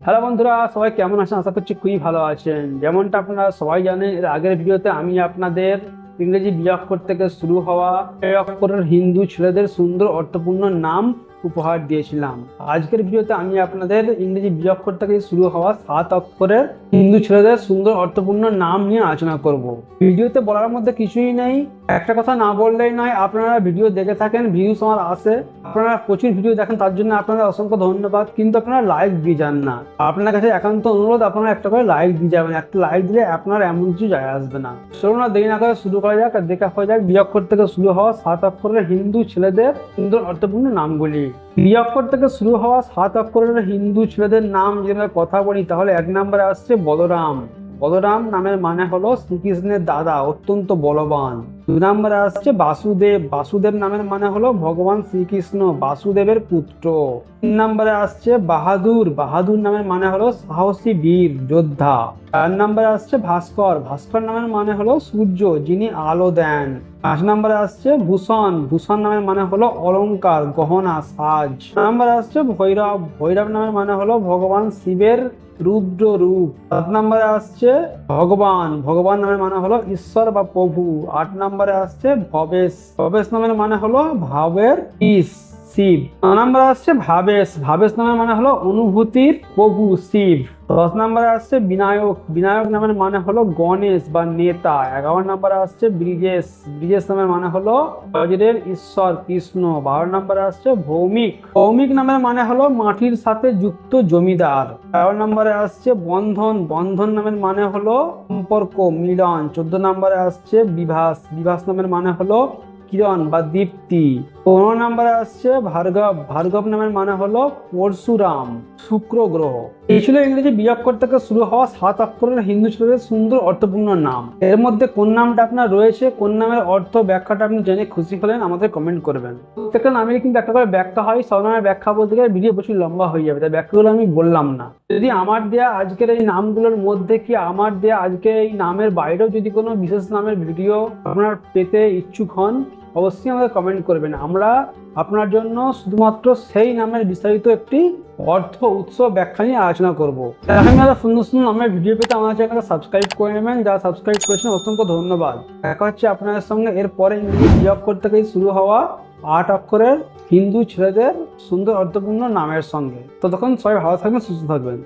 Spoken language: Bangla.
হ্যালো বন্ধুরা, সবাই কেমন আছেন? আশা করছি খুবই ভালো আছেন। যেমনটা আপনারা সবাই জানেন, এর আগের ভিডিওতে আমি আপনাদের ইংরেজি বিঅক্ষর থেকে শুরু হওয়া এ অক্ষরের হিন্দু ছেলেদের সুন্দর অর্থপূর্ণ নাম উপহার দিয়েছিলাম। আজকের ভিডিওতে আমি আপনাদের ইংরেজি বিঅক্ষর থেকে শুরু হওয়া 7 অক্ষরের হিন্দু ছেলেদের সুন্দর অর্থপূর্ণ নাম নিয়ে আলোচনা করব। ভিডিওতে বলার মধ্যে কিছুই নেই, একটা কথা না বললেই নয়। আপনারা ভিডিও দেখে থাকেন, ভিউস আমার আসে, আপনারা প্রচুর ভিডিও দেখেন, তার জন্য আপনাদের অসংখ্য ধন্যবাদ। কিন্তু আপনারা লাইক দিয়ে যান না। আপনার কাছে একান্ত অনুরোধ, আপনারা একটা করে লাইক দিয়ে যাবেন। একটা লাইক দিলে আপনার এমন কিছু যায় আসবে না। চলুন না দেরি না করে শুরু করা যাক আর দেখা হয়ে যাক বিঅক্ষর থেকে শুরু হওয়া 7 অক্ষরের হিন্দু ছেলেদের সুন্দর অর্থপূর্ণ নামগুলি। বিঅক্ষর থেকে শুরু হওয়া 7 অক্ষরের হিন্দু ছেলেদের নাম যদি কথা বলি, তাহলে 1 নম্বরে আসছে বলরাম। বলরাম নামের মানে হলো শ্রীকৃষ্ণের দাদা, অত্যন্ত বলবান। 2 নম্বরে আসছে বাসুদেব। বাসুদেব নামের মানে হলো ভগবান শ্রীকৃষ্ণ, বাসুদেবের পুত্র। 3 নম্বরে আসছে বাহাদুর। বাহাদুর নামের মানে হলো সাহসী বীর যোদ্ধা। 4 নম্বরে আসছে ভাস্কর। ভাস্কর নামের মানে হলো সূর্য, যিনি আলো দেন। 5 নম্বরে আসছে ভূষণ। ভূষণ নামের মানে হলো অলংকার, গহনা, সাজ। 6 নম্বরে আসছে ভৈরব। ভৈরব নামের মানে হলো ভগবান শিবের রুদ্র রূপ। 7 নম্বরে আসছে ভগবান। ভগবান নামের মানে হলো ঈশ্বর বা প্রভু। 8 নম্বরে আসছে ভবেশ। ভবেশ নামের মানে হলো ভাবের ঈশ, শিব। 9 নম্বরে আসছে ভাবেশ। ভাবেশ নামের মানে হলো অনুভূতির প্রভু, শিব। 10 নম্বরে আসছে বিনায়ক। বিনায়ক নামের মানে হলো গণেশ বা নেতা। 11 নম্বরে আসছে ব্রিজেশ। ব্রিজেশ নামের মানে হলো বজ্রের ঈশ্বর, কৃষ্ণ। 12 নম্বরে আসছে ভৌমিক। ভৌমিক নামের মানে হলো মাটির সাথে যুক্ত জমিদার। 13 নম্বরে আসছে বন্ধন। বন্ধন নামের মানে হলো সম্পর্ক, মিলন। 14 নম্বরে আসছে বিভাস। বিভাস নামের মানে হলো কিরণ বা দীপ্তি। 15 নম্বরে আসছে ভার্গব। ভার্গব নামের মানে হলো পরশুরাম, শুক্র গ্রহ। এই ছিল ইংরেজি বিঅক্ষর থেকে শুরু হওয়া 7 অক্ষরের হিন্দু ছেলেদের সুন্দর অর্থপূর্ণ নাম। এর মধ্যে কোন নামটা আপনার রয়েছে, কোন নামের অর্থ ব্যাখ্যাটা আপনি জেনে খুশি হলেন, আমাদের কমেন্ট করবেন। প্রত্যেকটা নামের কিন্তু একটা করে ব্যাখ্যা হয়। সব নামের ব্যাখ্যা বলতে গেলে ভিডিও প্রচুর লম্বা হয়ে যাবে, তাই ব্যাখ্যাগুলো আমি বললাম না। যদি আমার দেয়া আজকের এই নামগুলোর মধ্যে কি আমার দেয়া আজকে এই নামের বাইরেও যদি কোনো বিশেষ নামের ভিডিও আপনার পেতে ইচ্ছুক হন, অবশ্যই আমাদের কমেন্ট করবেন। আমরা আপনার জন্য শুধুমাত্র সেই নামের বিস্তারিত একটি অর্থ উৎস ব্যাখ্যা নিয়ে আলোচনা করবো। এখন সুন্দর সুন্দর নামের ভিডিও পেতে আমাদের চ্যানেলকে সাবস্ক্রাইব করে নেবেন। যারা সাবস্ক্রাইব করেছেন অসংখ্য ধন্যবাদ। দেখা হচ্ছে আপনাদের সঙ্গে এরপরে ইংরেজি বিঅক্ষর থেকে শুরু হওয়া 8 অক্ষরের হিন্দু ছেলেদের সুন্দর অর্থপূর্ণ নামের সঙ্গে। ততক্ষণ সবাই ভালো থাকবেন, সুস্থ থাকবেন।